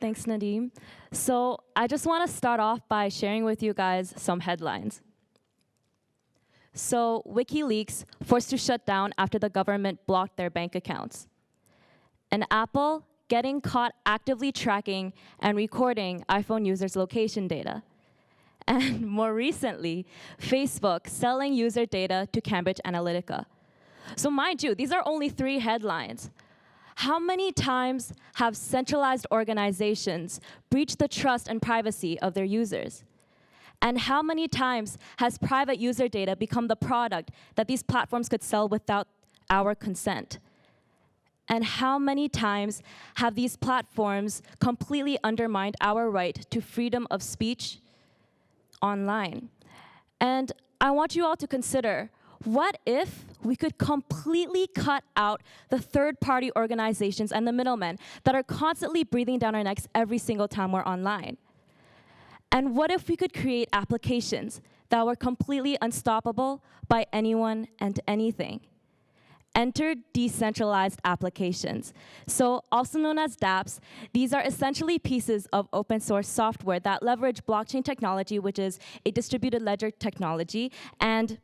Thanks, Nadeem. So I just want to start off by sharing with you guys some headlines. So WikiLeaks forced to shut down after the government blocked their bank accounts. And Apple getting caught actively tracking and recording iPhone users' location data. And more recently, Facebook selling user data to Cambridge Analytica. So mind you, these are only 3 headlines. How many times have centralized organizations breached the trust and privacy of their users? And how many times has private user data become the product that these platforms could sell without our consent? And how many times have these platforms completely undermined our right to freedom of speech online? And I want you all to consider, what if we could completely cut out the third-party organizations and the middlemen that are constantly breathing down our necks every single time we're online? And what if we could create applications that were completely unstoppable by anyone and anything? Enter decentralized applications. So also known as dApps, these are essentially pieces of open source software that leverage blockchain technology, which is a distributed ledger technology, and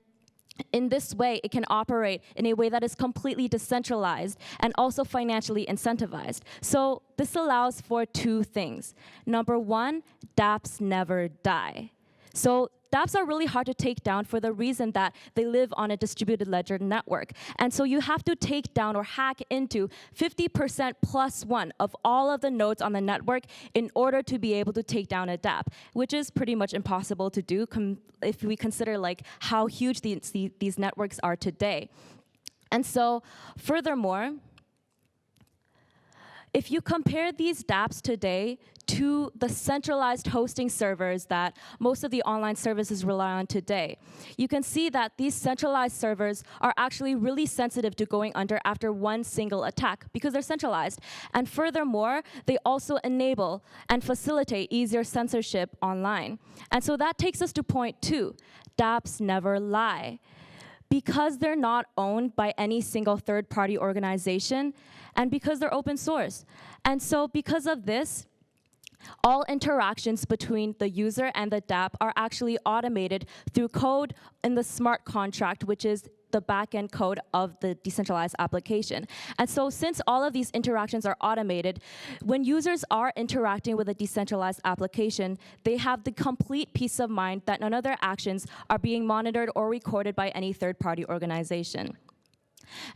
in this way, it can operate in a way that is completely decentralized and also financially incentivized. So this allows for 2 things. Number 1, dApps never die. So dApps are really hard to take down for the reason that they live on a distributed ledger network. And so you have to take down or hack into 50% plus 1 of all of the nodes on the network in order to be able to take down a dApp, which is pretty much impossible to do if we consider like how huge these networks are today. And so furthermore, if you compare these dApps today to the centralized hosting servers that most of the online services rely on today, you can see that these centralized servers are actually really sensitive to going under after one single attack because they're centralized. And furthermore, they also enable and facilitate easier censorship online. And so that takes us to point 2. dApps never lie. Because they're not owned by any single third-party organization, and because they're open source. And so because of this, all interactions between the user and the dApp are actually automated through code in the smart contract, which is the back-end code of the decentralized application. And so since all of these interactions are automated, when users are interacting with a decentralized application, they have the complete peace of mind that none of their actions are being monitored or recorded by any third-party organization.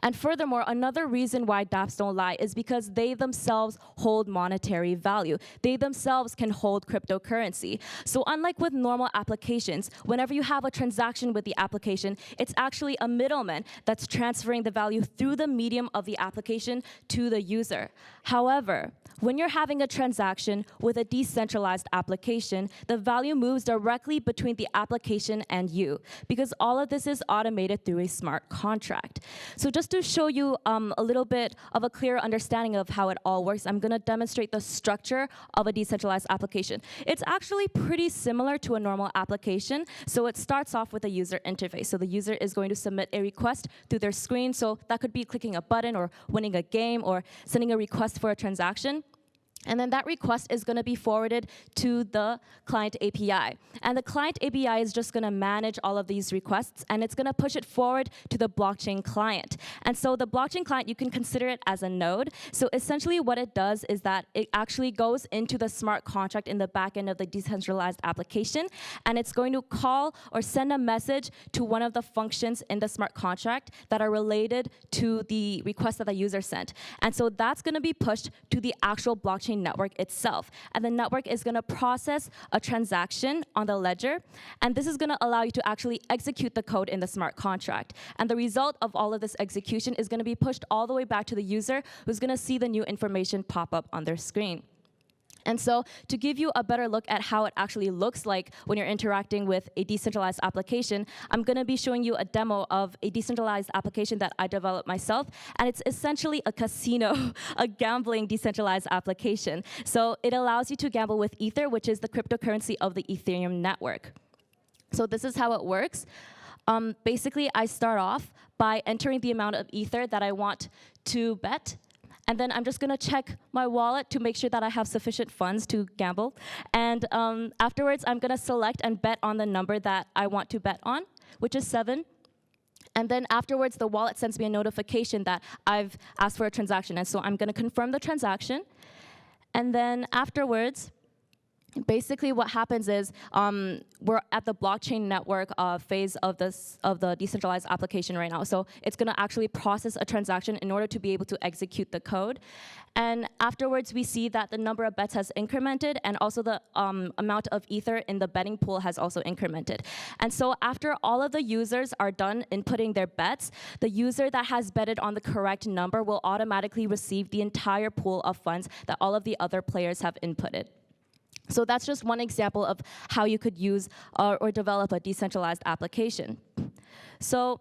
And furthermore, another reason why dApps don't lie is because they themselves hold monetary value. They themselves can hold cryptocurrency. So unlike with normal applications, whenever you have a transaction with the application, it's actually a middleman that's transferring the value through the medium of the application to the user. However, when you're having a transaction with a decentralized application, the value moves directly between the application and you, because all of this is automated through a smart contract. So just to show you a little bit of a clear understanding of how it all works, I'm going to demonstrate the structure of a decentralized application. It's actually pretty similar to a normal application. So it starts off with a user interface. So the user is going to submit a request through their screen. So that could be clicking a button or winning a game or sending a request for a transaction. And then that request is going to be forwarded to the client API. And the client API is just going to manage all of these requests, and it's going to push it forward to the blockchain client. And so the blockchain client, you can consider it as a node. So essentially what it does is that it actually goes into the smart contract in the back end of the decentralized application, and it's going to call or send a message to one of the functions in the smart contract that are related to the request that the user sent. And so that's going to be pushed to the actual blockchain network itself. And the network is going to process a transaction on the ledger, and this is going to allow you to actually execute the code in the smart contract. And the result of all of this execution is going to be pushed all the way back to the user, who's going to see the new information pop up on their screen. And so to give you a better look at how it actually looks like when you're interacting with a decentralized application, I'm going to be showing you a demo of a decentralized application that I developed myself. And it's essentially a casino, a gambling decentralized application. So it allows you to gamble with Ether, which is the cryptocurrency of the Ethereum network. So this is how it works. Basically, I start off by entering the amount of Ether that I want to bet. And then I'm just gonna check my wallet to make sure that I have sufficient funds to gamble. And afterwards, I'm gonna select and bet on the number that I want to bet on, which is 7. And then afterwards, the wallet sends me a notification that I've asked for a transaction. And so I'm gonna confirm the transaction. And then afterwards, basically what happens is we're at the blockchain network phase of the decentralized application right now. So it's going to actually process a transaction in order to be able to execute the code. And afterwards, we see that the number of bets has incremented, and also the amount of ether in the betting pool has also incremented. And so after all of the users are done inputting their bets, the user that has betted on the correct number will automatically receive the entire pool of funds that all of the other players have inputted. So that's just one example of how you could use or develop a decentralized application. So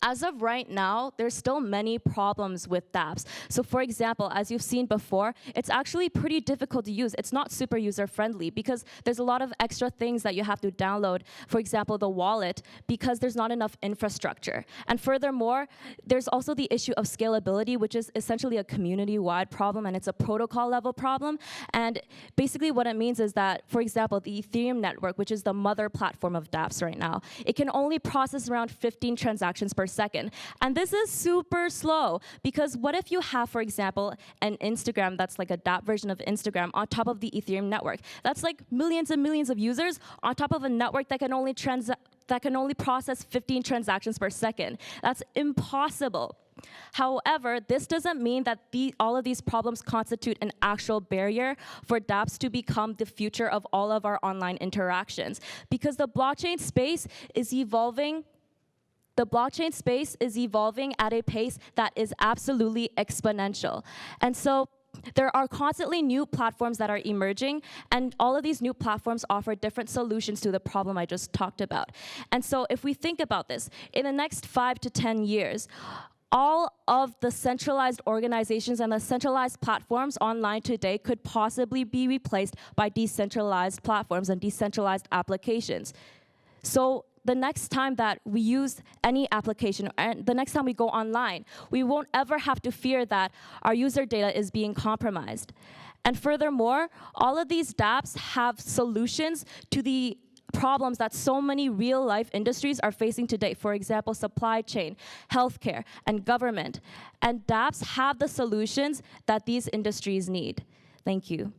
as of right now, there's still many problems with dApps. So for example, as you've seen before, it's actually pretty difficult to use. It's not super user-friendly because there's a lot of extra things that you have to download. For example, the wallet, because there's not enough infrastructure. And furthermore, there's also the issue of scalability, which is essentially a community-wide problem, and it's a protocol-level problem. And basically what it means is that, for example, the Ethereum network, which is the mother platform of dApps right now, it can only process around 15 transactions per second. And this is super slow, because what if you have, for example, an Instagram that's like a dApp version of Instagram on top of the Ethereum network? That's like millions and millions of users on top of a network that can only process 15 transactions per second. That's impossible. However, this doesn't mean that all of these problems constitute an actual barrier for dApps to become the future of all of our online interactions, because the blockchain space is evolving. The blockchain space is evolving at a pace that is absolutely exponential. And so there are constantly new platforms that are emerging, and all of these new platforms offer different solutions to the problem I just talked about. And so if we think about this, in the next 5 to 10 years, all of the centralized organizations and the centralized platforms online today could possibly be replaced by decentralized platforms and decentralized applications. So the next time that we use any application, and the next time we go online, we won't ever have to fear that our user data is being compromised. And furthermore, all of these dApps have solutions to the problems that so many real-life industries are facing today. For example, supply chain, healthcare, and government. And dApps have the solutions that these industries need. Thank you.